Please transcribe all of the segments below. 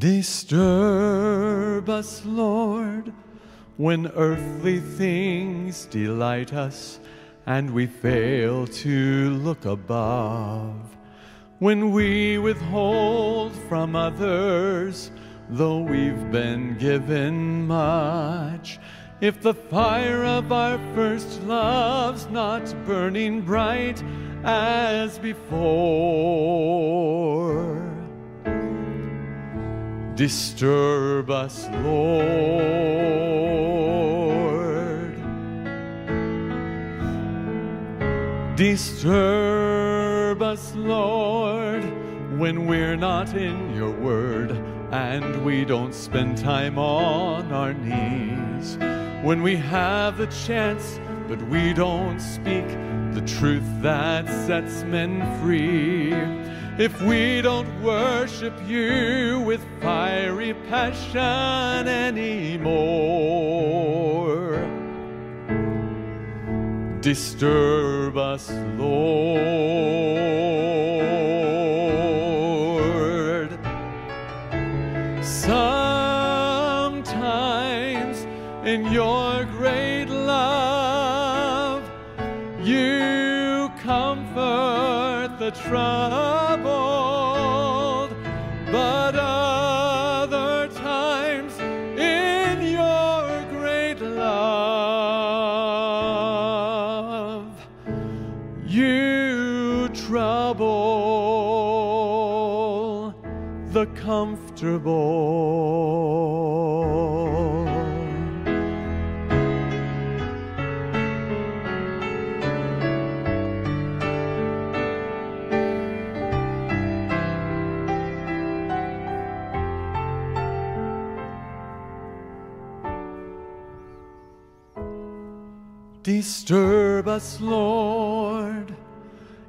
Disturb us, Lord, when earthly things delight us and we fail to look above. When we withhold from others, though we've been given much. If the fire of our first love's not burning bright as before, disturb us, Lord. Disturb us, Lord, when we're not in your word and we don't spend time on our knees. When we have the chance, but we don't speak the truth that sets men free. If we don't worship you with fiery passion anymore, disturb us, Lord. Sometimes in your great love, you comfort the troubled, but other times in your great love, you trouble the comfortable. Disturb us, Lord,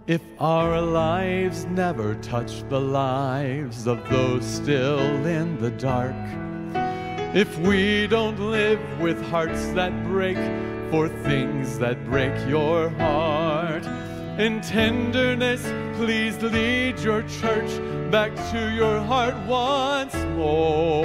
if our lives never touch the lives of those still in the dark. If we don't live with hearts that break for things that break your heart. In tenderness, please lead your church back to your heart once more.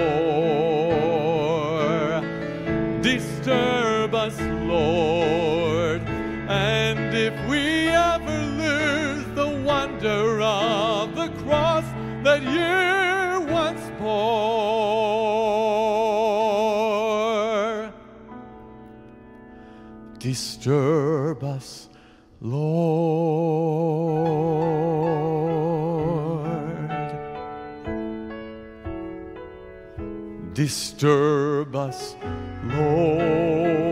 Disturb us, Lord, and if we ever lose the wonder of the cross that you once bore, disturb us, Lord. Disturb us, Lord.